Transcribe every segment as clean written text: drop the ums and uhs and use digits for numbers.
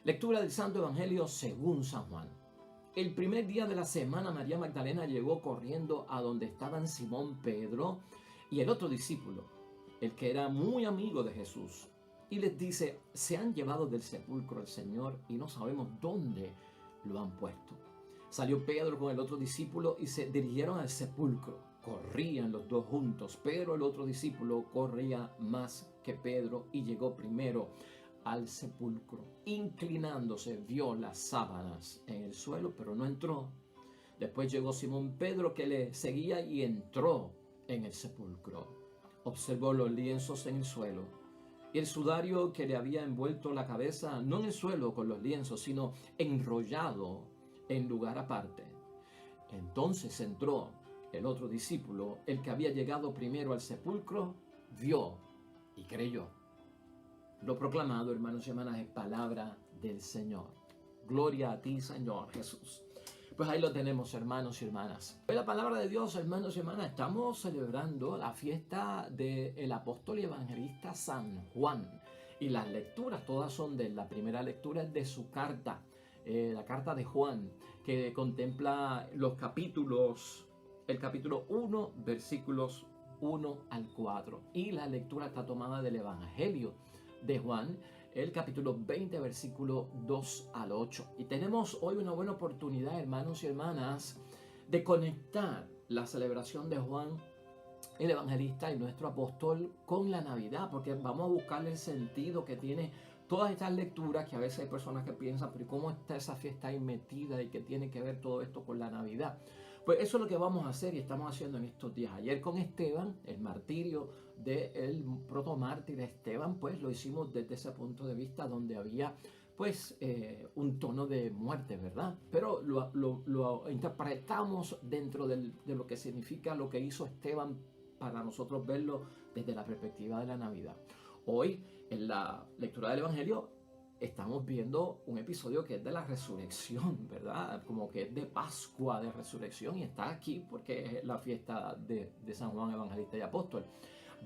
Lectura del Santo Evangelio según San Juan. El primer día de la semana, María Magdalena llegó corriendo a donde estaban Simón Pedro y el otro discípulo, el que era muy amigo de Jesús, y les dice: se han llevado del sepulcro al Señor y no sabemos dónde lo han puesto. Salió Pedro con el otro discípulo y se dirigieron al sepulcro. Corrían los dos juntos, pero el otro discípulo corría más que Pedro y llegó primero al sepulcro. Inclinándose, vio las sábanas en el suelo, pero no entró. Después llegó Simón Pedro, que le seguía, y entró en el sepulcro. Observó los lienzos en el suelo y el sudario que le había envuelto la cabeza, no en el suelo con los lienzos, sino enrollado en lugar aparte. Entonces entró el otro discípulo, el que había llegado primero al sepulcro, vio y creyó. Lo proclamado, hermanos y hermanas, es palabra del Señor. Gloria a ti, Señor Jesús. Pues ahí lo tenemos, hermanos y hermanas. Hoy la palabra de Dios, hermanos y hermanas, estamos celebrando la fiesta del apóstol y evangelista San Juan. Y las lecturas todas son de la primera lectura es de su carta, la carta de Juan, que contempla los capítulos, el capítulo 1, versículos 1 al 4. Y la lectura está tomada del Evangelio de Juan, el capítulo 20, versículo 2 al 8. Y tenemos hoy una buena oportunidad, hermanos y hermanas, de conectar la celebración de Juan, el evangelista y nuestro apóstol, con la Navidad, porque vamos a buscarle el sentido que tiene todas estas lecturas, que a veces hay personas que piensan: pero ¿cómo está esa fiesta ahí metida y qué tiene que ver todo esto con la Navidad? Pues eso es lo que vamos a hacer y estamos haciendo en estos días. Ayer con Esteban, el martirio del protomártir Esteban, pues lo hicimos desde ese punto de vista donde había pues un tono de muerte, ¿verdad? Pero lo interpretamos dentro de lo que significa lo que hizo Esteban, para nosotros verlo desde la perspectiva de la Navidad. Hoy, en la lectura del Evangelio, estamos viendo un episodio que es de la resurrección, ¿verdad? Como que es de Pascua, de resurrección, y está aquí porque es la fiesta de San Juan Evangelista y Apóstol.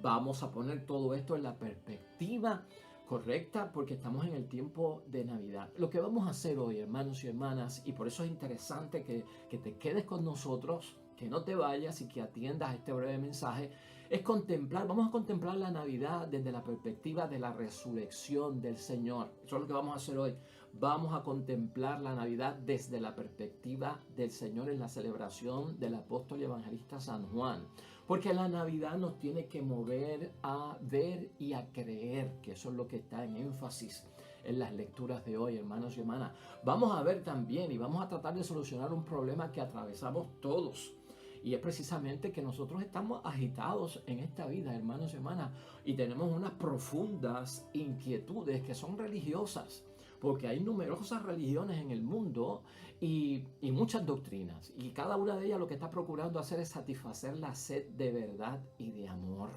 Vamos a poner todo esto en la perspectiva correcta, porque estamos en el tiempo de Navidad. Lo que vamos a hacer hoy, hermanos y hermanas, y por eso es interesante que te quedes con nosotros, que no te vayas y que atiendas a este breve mensaje, es vamos a contemplar la Navidad desde la perspectiva de la resurrección del Señor. Eso es lo que vamos a hacer hoy. Vamos a contemplar la Navidad desde la perspectiva del Señor en la celebración del apóstol y evangelista San Juan. Porque la Navidad nos tiene que mover a ver y a creer, que eso es lo que está en énfasis en las lecturas de hoy, hermanos y hermanas. Vamos a ver también y vamos a tratar de solucionar un problema que atravesamos todos. Y es precisamente que nosotros estamos agitados en esta vida, hermanos y hermanas, y tenemos unas profundas inquietudes que son religiosas, porque hay numerosas religiones en el mundo y muchas doctrinas, y cada una de ellas lo que está procurando hacer es satisfacer la sed de verdad y de amor.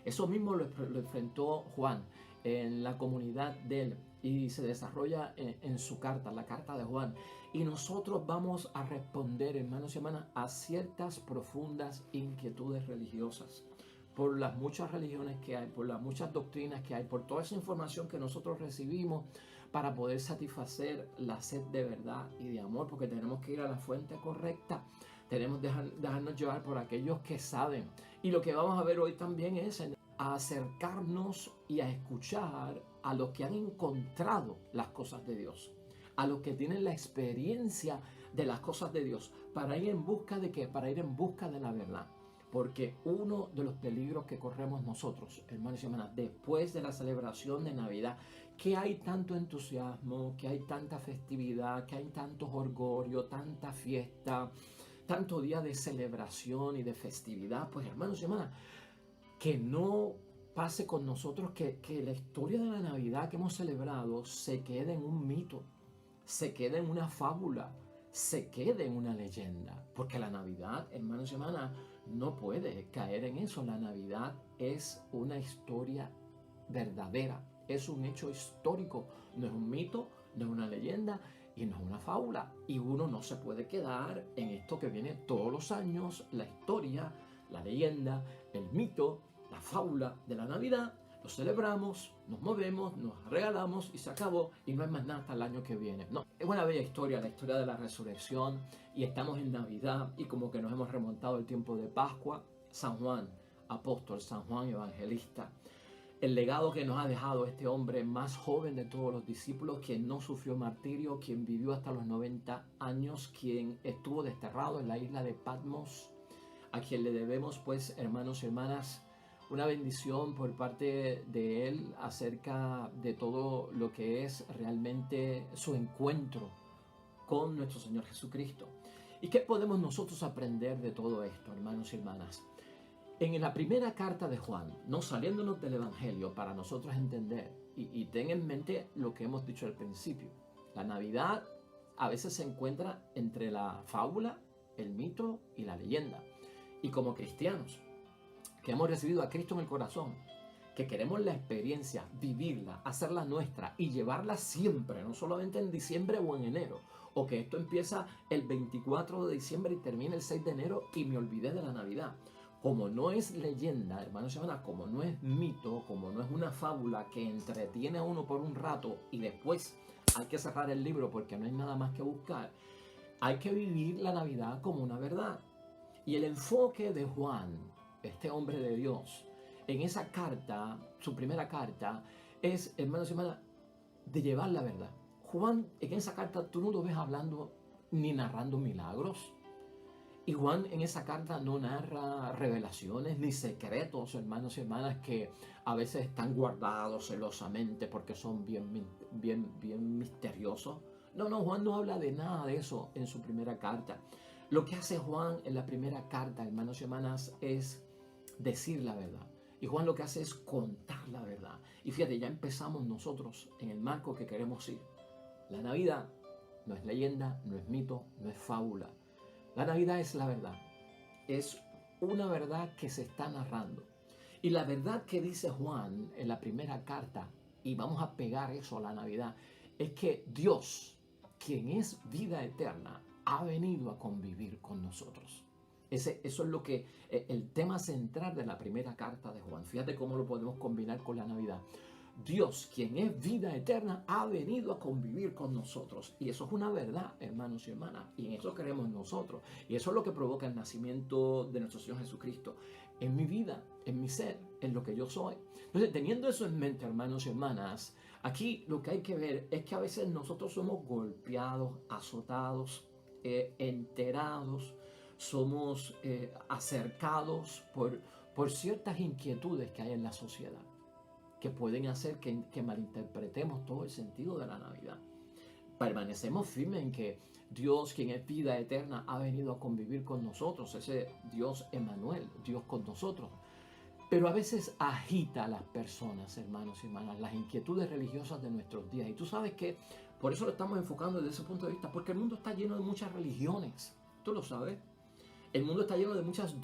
Eso mismo lo enfrentó Juan en la comunidad de él y se desarrolla en su carta, la carta de Juan. Y nosotros vamos a responder, hermanos y hermanas, a ciertas profundas inquietudes religiosas, por las muchas religiones que hay, por las muchas doctrinas que hay, por toda esa información que nosotros recibimos para poder satisfacer la sed de verdad y de amor, porque tenemos que ir a la fuente correcta. Tenemos que dejarnos llevar por aquellos que saben. Y lo que vamos a ver hoy también es a acercarnos y a escuchar a los que han encontrado las cosas de Dios, a los que tienen la experiencia de las cosas de Dios, para ir en busca de ¿qué? Para ir en busca de la verdad. Porque uno de los peligros que corremos nosotros, hermanos y hermanas, después de la celebración de Navidad, que hay tanto entusiasmo, que hay tanta festividad, que hay tanto orgullo, tanta fiesta, tanto día de celebración y de festividad, pues hermanos y hermanas, que no pase con nosotros que la historia de la Navidad que hemos celebrado se quede en un mito, se quede en una fábula, se quede en una leyenda. Porque la Navidad, hermanos y hermanas, no puede caer en eso. La Navidad es una historia verdadera, es un hecho histórico, no es un mito, no es una leyenda y no es una fábula. Y uno no se puede quedar en esto que viene todos los años, la historia, la leyenda, el mito, la fábula de la Navidad, Lo celebramos, nos movemos, nos regalamos y se acabó y no hay más nada hasta el año que viene. No, es una bella historia, la historia de la resurrección y estamos en Navidad y como que nos hemos remontado el tiempo de Pascua. San Juan, apóstol, San Juan, evangelista. El legado que nos ha dejado este hombre más joven de todos los discípulos, quien no sufrió martirio, quien vivió hasta los 90 años, quien estuvo desterrado en la isla de Patmos, a quien le debemos, pues, hermanos y hermanas, una bendición por parte de él acerca de todo lo que es realmente su encuentro con nuestro Señor Jesucristo. ¿Y qué podemos nosotros aprender de todo esto, hermanos y hermanas? En la primera carta de Juan, no saliéndonos del Evangelio para nosotros entender, y ten en mente lo que hemos dicho al principio, la Navidad a veces se encuentra entre la fábula, el mito y la leyenda. Y como cristianos, que hemos recibido a Cristo en el corazón, que queremos la experiencia, vivirla, hacerla nuestra y llevarla siempre, no solamente en diciembre o en enero, o que esto empieza el 24 de diciembre y termina el 6 de enero y me olvidé de la Navidad. Como no es leyenda, hermanos y hermanas, como no es mito, como no es una fábula que entretiene a uno por un rato y después hay que cerrar el libro porque no hay nada más que buscar, hay que vivir la Navidad como una verdad. Y el enfoque de Juan, este hombre de Dios, en esa carta, su primera carta, es, hermanos y hermanas, de llevar la verdad. Juan, en esa carta, tú no lo ves hablando ni narrando milagros. Y Juan en esa carta no narra revelaciones ni secretos, hermanos y hermanas, que a veces están guardados celosamente porque son bien misteriosos. No, Juan no habla de nada de eso en su primera carta. Lo que hace Juan en la primera carta, hermanos y hermanas, es decir la verdad. Y Juan lo que hace es contar la verdad. Y fíjate, ya empezamos nosotros en el marco que queremos ir. La Navidad no es leyenda, no es mito, no es fábula. La Navidad es la verdad. Es una verdad que se está narrando. Y la verdad que dice Juan en la primera carta, y vamos a pegar eso a la Navidad, es que Dios, quien es vida eterna, ha venido a convivir con nosotros. Eso es lo que el tema central de la primera carta de Juan. Fíjate cómo lo podemos combinar con la Navidad. Dios, quien es vida eterna, ha venido a convivir con nosotros. Y eso es una verdad, hermanos y hermanas. Y en eso creemos nosotros. Y eso es lo que provoca el nacimiento de nuestro Señor Jesucristo. En mi vida, en mi ser, en lo que yo soy. Entonces, teniendo eso en mente, hermanos y hermanas, aquí lo que hay que ver es que a veces nosotros somos golpeados, azotados, enterados, somos acercados por ciertas inquietudes que hay en la sociedad, que pueden hacer que malinterpretemos todo el sentido de la Navidad. Permanecemos firmes en que Dios, quien es vida eterna, ha venido a convivir con nosotros, ese Dios Emmanuel, Dios con nosotros. Pero a veces agita a las personas, hermanos y hermanas, las inquietudes religiosas de nuestros días. Y tú sabes que por eso lo estamos enfocando desde ese punto de vista, porque el mundo está lleno de muchas religiones. ¿Tú lo sabes? El mundo está lleno de muchas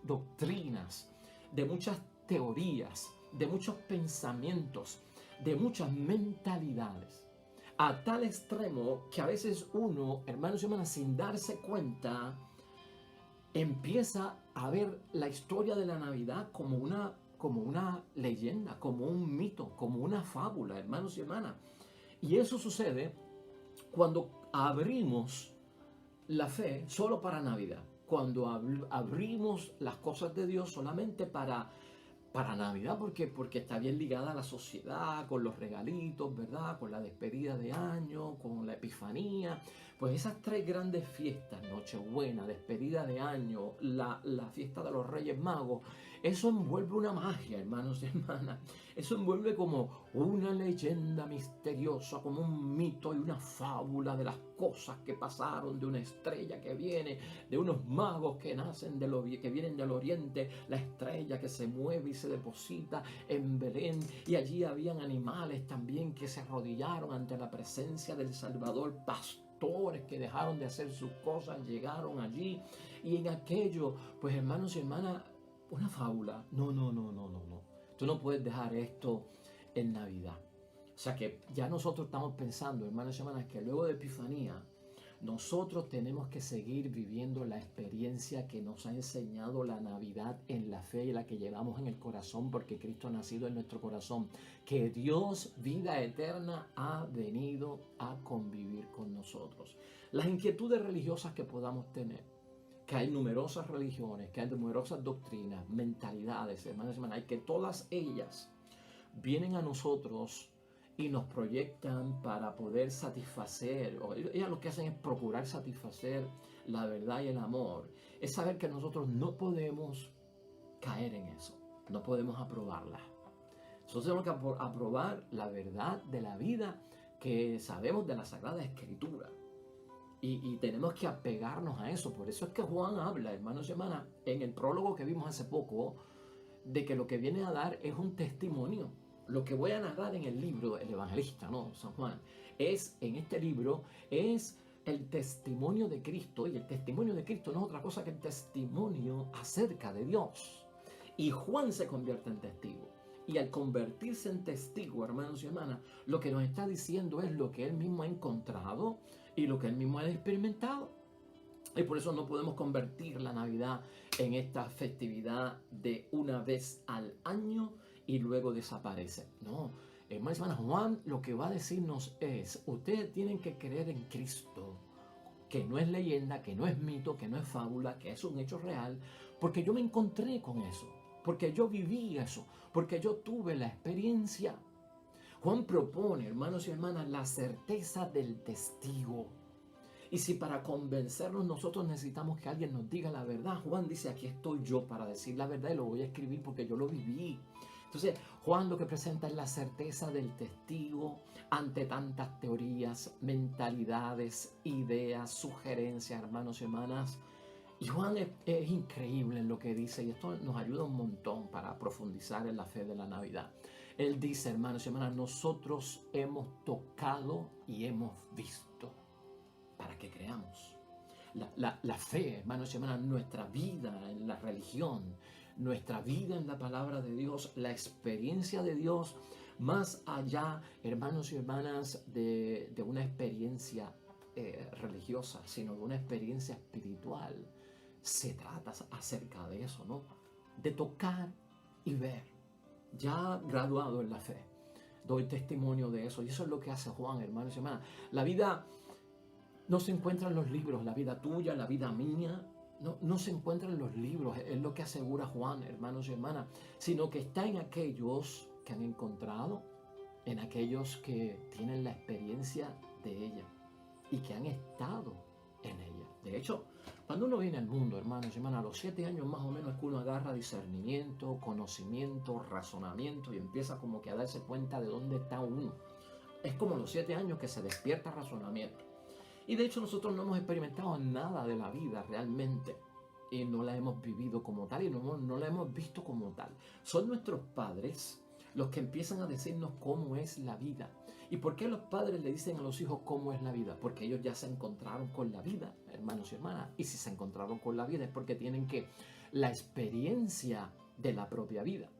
doctrinas, de muchas teorías, de muchos pensamientos, de muchas mentalidades, a tal extremo que a veces uno, hermanos y hermanas, sin darse cuenta, empieza a ver la historia de la Navidad como una leyenda, como un mito, como una fábula, hermanos y hermanas. Y eso sucede cuando abrimos la fe solo para Navidad, cuando abrimos las cosas de Dios solamente para Navidad, porque está bien ligada a la sociedad, con los regalitos, ¿verdad? Con la despedida de año, con la Epifanía. Pues esas tres grandes fiestas, Nochebuena, despedida de año, la fiesta de los Reyes Magos, eso envuelve una magia, hermanos y hermanas. Eso envuelve como una leyenda misteriosa, como un mito y una fábula de las cosas que pasaron, de una estrella que viene, de unos magos que nacen que vienen del oriente, la estrella que se mueve y se deposita en Belén, y allí habían animales también que se arrodillaron ante la presencia del Salvador, pastores que dejaron de hacer sus cosas, llegaron allí, y en aquello, pues hermanos y hermanas, una fábula. No. Tú no puedes dejar esto en Navidad. O sea que ya nosotros estamos pensando, hermanos y hermanas, que luego de Epifanía, Nosotros tenemos que seguir viviendo la experiencia que nos ha enseñado la Navidad en la fe y la que llevamos en el corazón porque Cristo ha nacido en nuestro corazón. Que Dios, vida eterna, ha venido a convivir con nosotros. Las inquietudes religiosas que podamos tener, que hay numerosas religiones, que hay numerosas doctrinas, mentalidades, hermanos y hermanas, y que todas ellas vienen a nosotros y nos proyectan para poder satisfacer, o ellas lo que hacen es procurar satisfacer la verdad y el amor. Es saber que nosotros no podemos caer en eso, no podemos aprobarla. Nosotros tenemos que aprobar la verdad de la vida que sabemos de la Sagrada Escritura. Y tenemos que apegarnos a eso. Por eso es que Juan habla, hermanos y hermanas, en el prólogo que vimos hace poco, de que lo que viene a dar es un testimonio. Lo que voy a narrar en el libro, el evangelista, ¿no? San Juan, en este libro, es el testimonio de Cristo. Y el testimonio de Cristo no es otra cosa que el testimonio acerca de Dios. Y Juan se convierte en testigo. Y al convertirse en testigo, hermanos y hermanas, lo que nos está diciendo es lo que él mismo ha encontrado y lo que él mismo ha experimentado. Y por eso no podemos convertir la Navidad en esta festividad de una vez al año y luego desaparece. No, hermanos y hermanas, Juan lo que va a decirnos es, ustedes tienen que creer en Cristo, que no es leyenda, que no es mito, que no es fábula, que es un hecho real, porque yo me encontré con eso, porque yo viví eso, porque yo tuve la experiencia. Juan propone, hermanos y hermanas, la certeza del testigo. Y si para convencernos nosotros necesitamos que alguien nos diga la verdad, Juan dice, aquí estoy yo para decir la verdad y lo voy a escribir porque yo lo viví. Entonces, Juan lo que presenta es la certeza del testigo ante tantas teorías, mentalidades, ideas, sugerencias, hermanos y hermanas. Y Juan es increíble en lo que dice y esto nos ayuda un montón para profundizar en la fe de la Navidad. Él dice, hermanos y hermanas, nosotros hemos tocado y hemos visto para que creamos. La fe, hermanos y hermanas, nuestra vida en la religión, nuestra vida en la palabra de Dios, la experiencia de Dios, más allá, hermanos y hermanas, de una experiencia religiosa, sino de una experiencia espiritual. Se trata acerca de eso, ¿no? De tocar y ver. Ya graduado en la fe, doy testimonio de eso. Y eso es lo que hace Juan, hermanos y hermanas. La vida no se encuentra en los libros, la vida tuya, la vida mía, no se encuentra en los libros, es lo que asegura Juan, hermanos y hermanas, sino que está en aquellos que han encontrado, en aquellos que tienen la experiencia de ella y que han estado en ella. De hecho, cuando uno viene al mundo, hermanos y hermanas, a los 7 años más o menos es que uno agarra discernimiento, conocimiento, razonamiento y empieza como que a darse cuenta de dónde está uno. Es como a los 7 años que se despierta razonamiento. Y de hecho nosotros no hemos experimentado nada de la vida realmente. Y no la hemos vivido como tal y no la hemos visto como tal. Son nuestros padres los que empiezan a decirnos cómo es la vida. ¿Y por qué los padres le dicen a los hijos cómo es la vida? Porque ellos ya se encontraron con la vida, hermanos y hermanas. Y si se encontraron con la vida es porque tienen la experiencia de la propia vida.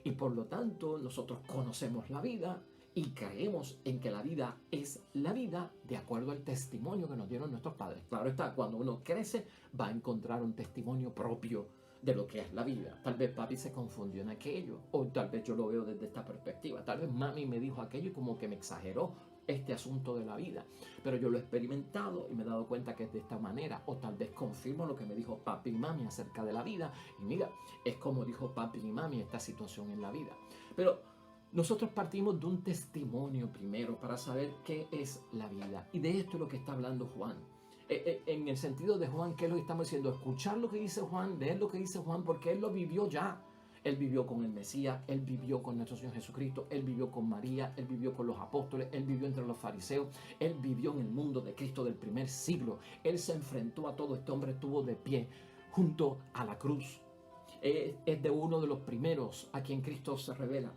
Y por lo tanto nosotros conocemos la vida y creemos en que la vida es la vida de acuerdo al testimonio que nos dieron nuestros padres. Claro está, cuando uno crece va a encontrar un testimonio propio de lo que es la vida. Tal vez papi se confundió en aquello, o tal vez yo lo veo desde esta perspectiva. Tal vez mami me dijo aquello y como que me exageró este asunto de la vida. Pero yo lo he experimentado y me he dado cuenta que es de esta manera. O tal vez confirmo lo que me dijo papi y mami acerca de la vida. Y mira, es como dijo papi y mami esta situación en la vida. Pero nosotros partimos de un testimonio primero para saber qué es la vida. Y de esto es lo que está hablando Juan. En el sentido de Juan, ¿qué es lo que estamos diciendo? Escuchar lo que dice Juan, leer lo que dice Juan, porque él lo vivió ya. Él vivió con el Mesías, él vivió con nuestro Señor Jesucristo, él vivió con María, él vivió con los apóstoles, él vivió entre los fariseos, él vivió en el mundo de Cristo del primer siglo. Él se enfrentó a todo, este hombre estuvo de pie junto a la cruz. Es de uno de los primeros a quien Cristo se revela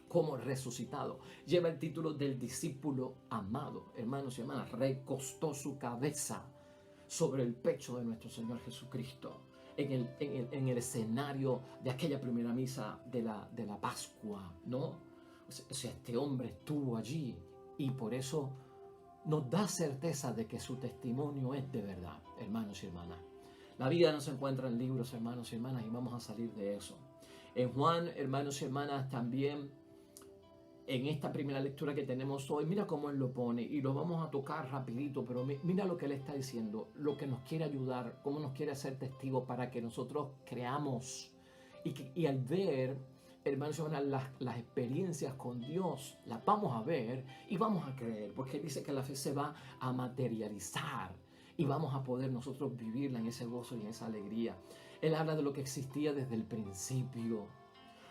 como resucitado. Lleva el título del discípulo amado. Hermanos y hermanas, recostó su cabeza sobre el pecho de nuestro Señor Jesucristo en el escenario de aquella primera misa de la Pascua, ¿no? O sea, este hombre estuvo allí y por eso nos da certeza de que su testimonio es de verdad, hermanos y hermanas. La vida no se encuentra en libros, hermanos y hermanas, y vamos a salir de eso. En Juan, hermanos y hermanas, también en esta primera lectura que tenemos hoy, mira cómo él lo pone, y lo vamos a tocar rapidito, pero mira lo que él está diciendo, lo que nos quiere ayudar, cómo nos quiere hacer testigos para que nosotros creamos. Y al ver, hermanos y hermanas, las experiencias con Dios, las vamos a ver y vamos a creer, porque él dice que la fe se va a materializar y vamos a poder nosotros vivirla en ese gozo y en esa alegría. Él habla de lo que existía desde el principio.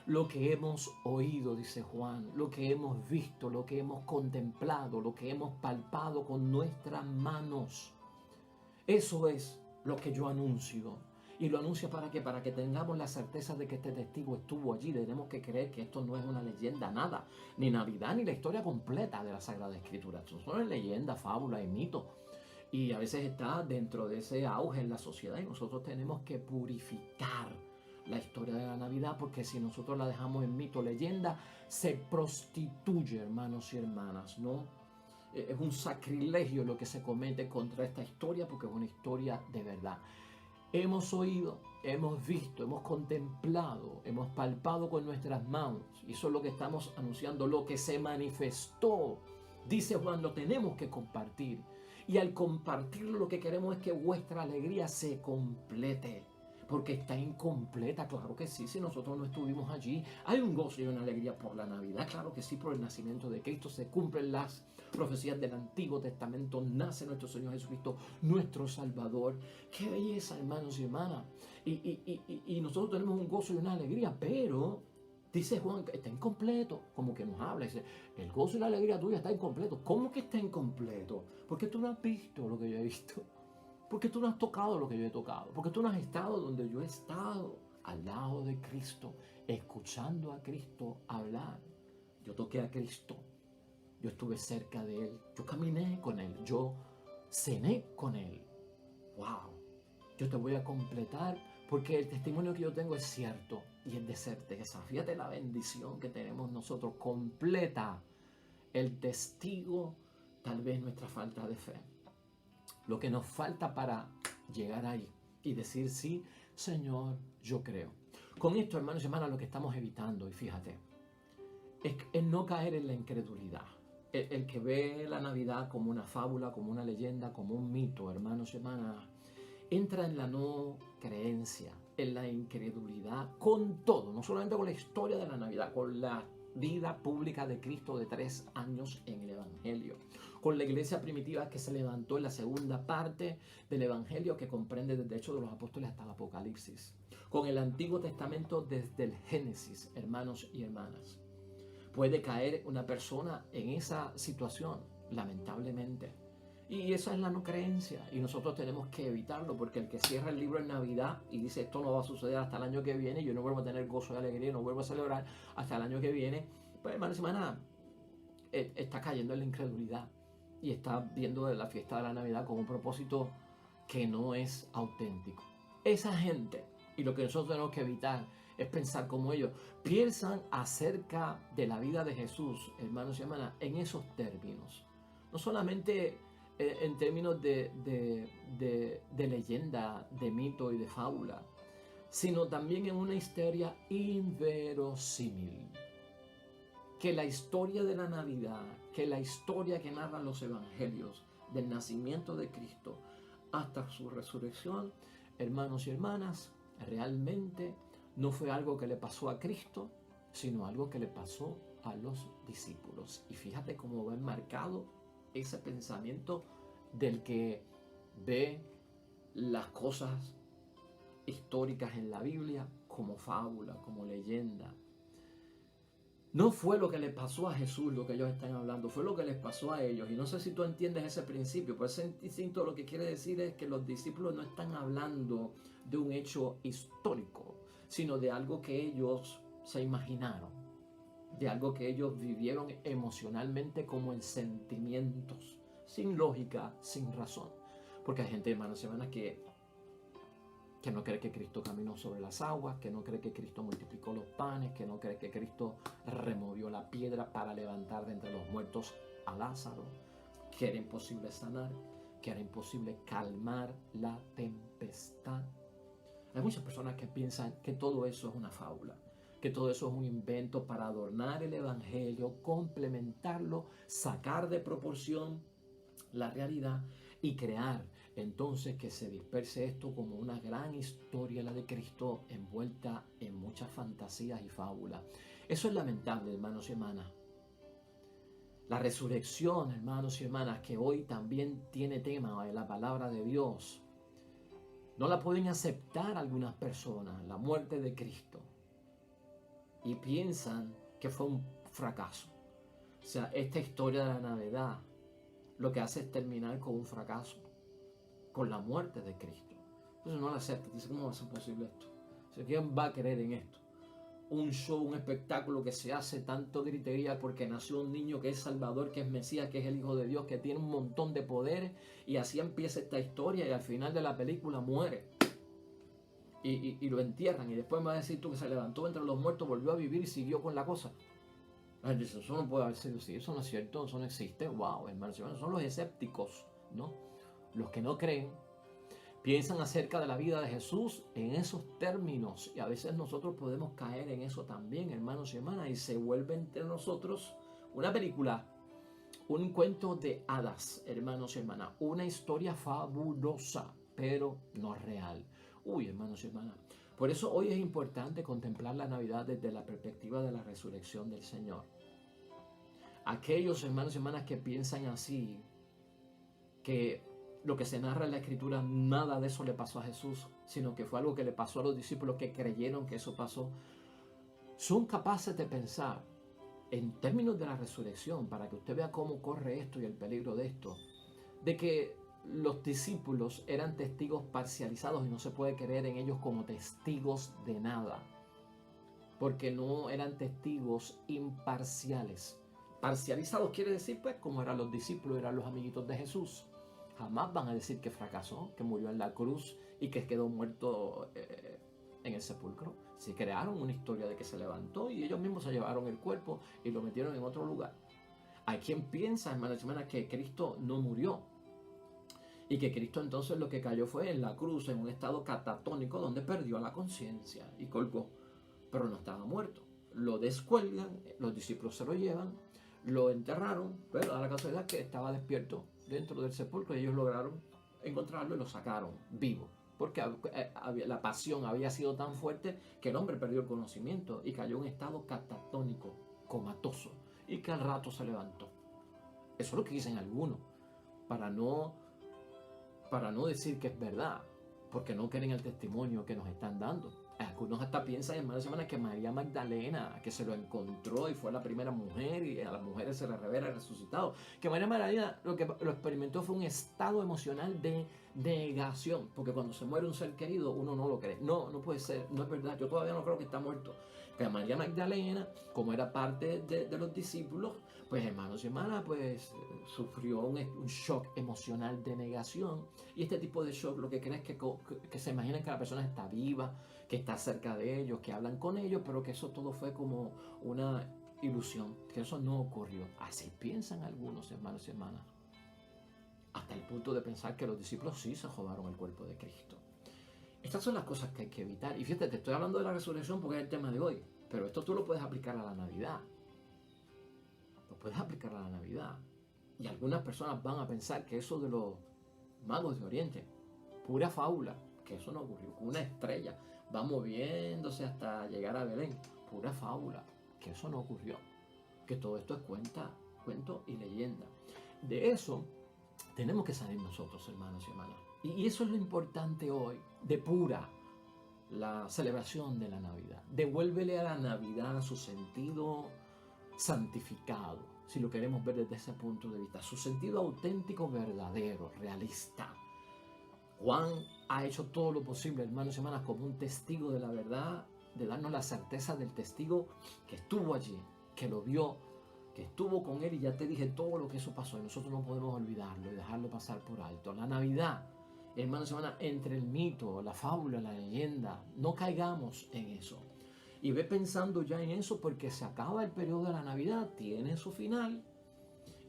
Lo que hemos oído, dice Juan, lo que hemos visto, lo que hemos contemplado, lo que hemos palpado con nuestras manos. Eso es lo que yo anuncio. ¿Y lo anuncio para qué? Para que tengamos la certeza de que este testigo estuvo allí. Tenemos que creer que esto no es una leyenda, nada. Ni Navidad, ni la historia completa de la Sagrada Escritura. Esto son leyendas, fábulas y mitos. Y a veces está dentro de ese auge en la sociedad y nosotros tenemos que purificar la historia de la Navidad, porque si nosotros la dejamos en mito, leyenda, se prostituye, hermanos y hermanas, ¿no? Es un sacrilegio lo que se comete contra esta historia, porque es una historia de verdad. Hemos oído, hemos visto, hemos contemplado, hemos palpado con nuestras manos, y eso es lo que estamos anunciando, lo que se manifestó. Dice Juan, lo tenemos que compartir, y al compartirlo lo que queremos es que vuestra alegría se complete. Porque está incompleta, claro que sí, si nosotros no estuvimos allí. Hay un gozo y una alegría por la Navidad, claro que sí, por el nacimiento de Cristo. Se cumplen las profecías del Antiguo Testamento, nace nuestro Señor Jesucristo, nuestro Salvador. ¡Qué belleza, hermanos y hermanas! Y nosotros tenemos un gozo y una alegría, pero dice Juan que está incompleto, como que nos habla, dice, el gozo y la alegría tuya está incompleto. ¿Cómo que está incompleto? Porque tú no has visto lo que yo he visto. Porque tú no has tocado lo que yo he tocado. Porque tú no has estado donde yo he estado. Al lado de Cristo. Escuchando a Cristo hablar. Yo toqué a Cristo. Yo estuve cerca de Él. Yo caminé con Él. Yo cené con Él. ¡Wow! Yo te voy a completar. Porque el testimonio que yo tengo es cierto. Y es de certeza. Fíjate la bendición que tenemos nosotros. Completa el testigo. Tal vez nuestra falta de fe. Lo que nos falta para llegar ahí y decir, sí, Señor, yo creo. Con esto, hermanos y hermanas, lo que estamos evitando, y fíjate, es no caer en la incredulidad. El que ve la Navidad como una fábula, como una leyenda, como un mito, hermanos y hermanas, entra en la no creencia, en la incredulidad, con todo, no solamente con la historia de la Navidad, con la vida pública de Cristo de 3 años en el Evangelio, con la iglesia primitiva que se levantó en la segunda parte del Evangelio, que comprende desde Hechos de los Apóstoles hasta el Apocalipsis, con el Antiguo Testamento desde el Génesis, hermanos y hermanas. Puede caer una persona en esa situación, lamentablemente. Y esa es la no creencia, y nosotros tenemos que evitarlo, porque el que cierra el libro en Navidad y dice esto no va a suceder hasta el año que viene, yo no vuelvo a tener gozo y alegría, no vuelvo a celebrar hasta el año que viene, pues hermanos y hermanas, está cayendo en la incredulidad y está viendo la fiesta de la Navidad con un propósito que no es auténtico. Esa gente, y lo que nosotros tenemos que evitar es pensar como ellos piensan acerca de la vida de Jesús, hermanos y hermanas, en esos términos. No solamente en términos de leyenda, de mito y de fábula, sino también en una historia inverosímil. Que la historia de la Navidad, que la historia que narran los evangelios del nacimiento de Cristo hasta su resurrección, hermanos y hermanas, realmente no fue algo que le pasó a Cristo, sino algo que le pasó a los discípulos. Y fíjate cómo va enmarcado ese pensamiento del que ve las cosas históricas en la Biblia como fábula, como leyenda. No fue lo que le pasó a Jesús lo que ellos están hablando, fue lo que les pasó a ellos. Y no sé si tú entiendes ese principio, pues ese instinto lo que quiere decir es que los discípulos no están hablando de un hecho histórico, sino de algo que ellos se imaginaron, de algo que ellos vivieron emocionalmente como en sentimientos, sin lógica, sin razón. Porque hay gente, hermanos y hermanas, que no cree que Cristo caminó sobre las aguas, que no cree que Cristo multiplicó los panes, que no cree que Cristo removió la piedra para levantar de entre los muertos a Lázaro, que era imposible sanar, que era imposible calmar la tempestad. Hay muchas personas que piensan que todo eso es una fábula, que todo eso es un invento para adornar el evangelio, complementarlo, sacar de proporción la realidad y crear entonces que se disperse esto como una gran historia, la de Cristo, envuelta en muchas fantasías y fábulas. Eso es lamentable, hermanos y hermanas. La resurrección, hermanos y hermanas, que hoy también tiene tema en la palabra de Dios, no la pueden aceptar algunas personas, la muerte de Cristo, y piensan que fue un fracaso. O sea, esta historia de la Navidad lo que hace es terminar con un fracaso, con la muerte de Cristo. Entonces no la acepta. Dice, ¿cómo va a ser posible esto? O sea, ¿quién va a creer en esto? Un show, un espectáculo que se hace tanto gritería porque nació un niño que es Salvador, que es Mesías, que es el Hijo de Dios, que tiene un montón de poderes, y así empieza esta historia y al final de la película muere. Y lo entierran y después me vas a decir tú que se levantó entre los muertos, volvió a vivir y siguió con la cosa. Dice, eso no puede haber sido así, eso no es cierto, eso no existe. Wow, hermanos, son los escépticos, ¿no? Los que no creen, piensan acerca de la vida de Jesús en esos términos, y a veces nosotros podemos caer en eso también, hermanos y hermanas, y se vuelve entre nosotros una película, un cuento de hadas, hermanos y hermanas, una historia fabulosa, pero no real. Uy, hermanos y hermanas, por eso hoy es importante contemplar la Navidad desde la perspectiva de la resurrección del Señor. Aquellos hermanos y hermanas que piensan así, que lo que se narra en la Escritura, nada de eso le pasó a Jesús, sino que fue algo que le pasó a los discípulos que creyeron que eso pasó, son capaces de pensar en términos de la resurrección, para que usted vea cómo corre esto y el peligro de esto, de que los discípulos eran testigos parcializados y no se puede creer en ellos como testigos de nada, porque no eran testigos imparciales. Parcializados quiere decir, pues, como eran los discípulos, eran los amiguitos de Jesús. Jamás van a decir que fracasó, que murió en la cruz y que quedó muerto en el sepulcro. Se crearon una historia de que se levantó y ellos mismos se llevaron el cuerpo y lo metieron en otro lugar. Hay quien piensa, hermanos y hermanas, que Cristo no murió y que Cristo entonces lo que cayó fue en la cruz, en un estado catatónico donde perdió la conciencia y colgó, pero no estaba muerto. Lo descuelgan, los discípulos se lo llevan, lo enterraron, pero da la casualidad que estaba despierto dentro del sepulcro y ellos lograron encontrarlo y lo sacaron vivo, porque la pasión había sido tan fuerte que el hombre perdió el conocimiento y cayó en un estado catatónico, comatoso, y que al rato se levantó. Eso es lo que dicen algunos, para no decir que es verdad, porque no creen el testimonio que nos están dando. Algunos hasta piensan, hermanos y hermanas, que María Magdalena, que se lo encontró y fue la primera mujer y a las mujeres se les revela resucitado, que María Magdalena lo que lo experimentó fue un estado emocional de negación, porque cuando se muere un ser querido uno no lo cree. No puede ser, no es verdad, yo todavía no creo que está muerto. Que María Magdalena, como era parte de los discípulos, pues hermanos y hermanas, pues sufrió un shock emocional de negación. Y este tipo de shock lo que creen es que se imaginan que la persona está viva, que está cerca de ellos, que hablan con ellos, pero que eso todo fue como una ilusión, que eso no ocurrió. Así piensan algunos, hermanos y hermanas, hasta el punto de pensar que los discípulos sí se robaron el cuerpo de Cristo. Estas son las cosas que hay que evitar. Y fíjate, te estoy hablando de la resurrección porque es el tema de hoy, pero esto tú lo puedes aplicar a la Navidad. Lo puedes aplicar a la Navidad. Y algunas personas van a pensar que eso de los magos de Oriente, pura fábula, que eso no ocurrió. Una estrella va moviéndose hasta llegar a Belén, pura fábula, que eso no ocurrió. Que todo esto es cuento y leyenda. De eso tenemos que salir nosotros, hermanos y hermanas. Y eso es lo importante hoy. Depura la celebración de la Navidad. Devuélvele a la Navidad su sentido santificado, si lo queremos ver desde ese punto de vista. Su sentido auténtico, verdadero, realista. Juan ha hecho todo lo posible, hermanos y hermanas, como un testigo de la verdad, de darnos la certeza del testigo que estuvo allí, que lo vio, que estuvo con él, y ya te dije todo lo que eso pasó, y nosotros no podemos olvidarlo y dejarlo pasar por alto. La Navidad, hermanos y hermanas, entre el mito, la fábula, la leyenda, no caigamos en eso. Y ve pensando ya en eso, porque se acaba el periodo de la Navidad, tiene su final,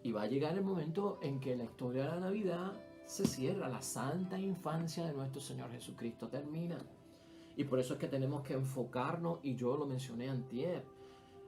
Y va a llegar el momento en que la historia de la Navidad se cierra, la santa infancia de nuestro Señor Jesucristo termina. Y por eso es que tenemos que enfocarnos, y yo lo mencioné antier,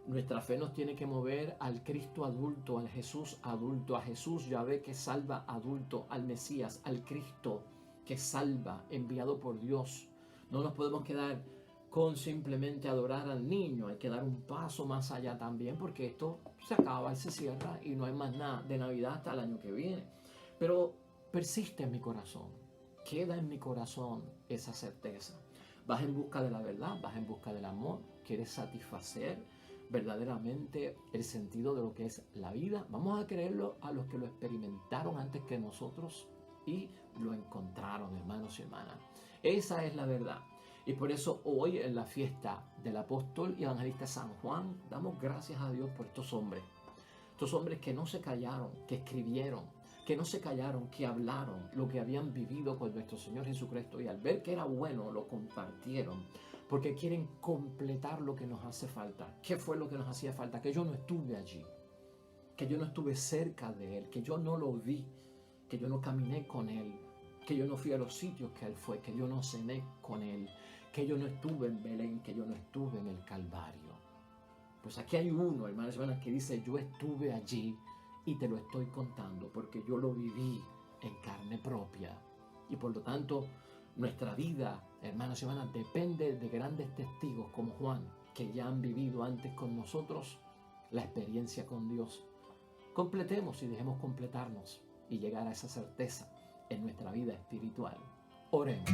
nuestra fe nos tiene que mover al Cristo adulto, al Jesús adulto, a Jesús Yahvé que salva adulto, al Mesías, al Cristo que salva, enviado por Dios. No nos podemos quedar con simplemente adorar al niño, hay que dar un paso más allá también, porque esto se acaba y se cierra y no hay más nada de Navidad hasta el año que viene. Pero persiste en mi corazón, queda en mi corazón esa certeza. Vas en busca de la verdad, vas en busca del amor, quieres satisfacer verdaderamente el sentido de lo que es la vida. Vamos a creerlo a los que lo experimentaron antes que nosotros y lo encontraron, hermanos y hermanas. Esa es la verdad. Y por eso hoy en la fiesta del apóstol y evangelista San Juan, damos gracias a Dios por estos hombres que no se callaron, que escribieron, que no se callaron, que hablaron lo que habían vivido con nuestro Señor Jesucristo, y al ver que era bueno lo compartieron, porque quieren completar lo que nos hace falta. ¿Qué fue lo que nos hacía falta? Que yo no estuve allí, que yo no estuve cerca de Él, que yo no lo vi, que yo no caminé con Él, que yo no fui a los sitios que Él fue, que yo no cené con Él, que yo no estuve en Belén, que yo no estuve en el Calvario. Pues aquí hay uno, hermanos y hermanas, que dice: yo estuve allí y te lo estoy contando porque yo lo viví en carne propia. Y por lo tanto, nuestra vida, hermanos y hermanas, depende de grandes testigos como Juan, que ya han vivido antes con nosotros la experiencia con Dios. Completemos y dejemos completarnos y llegar a esa certeza en nuestra vida espiritual. Oremos.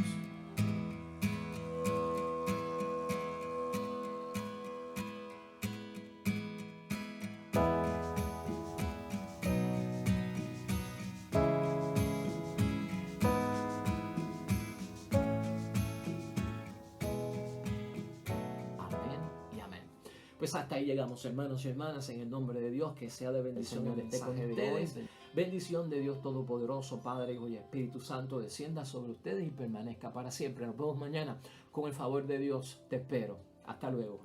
Pues hasta ahí llegamos, hermanos y hermanas, en el nombre de Dios, que sea de bendición el mensaje de hoy. Bendición de Dios Todopoderoso, Padre, Hijo y Espíritu Santo, descienda sobre ustedes y permanezca para siempre. Nos vemos mañana con el favor de Dios. Te espero. Hasta luego.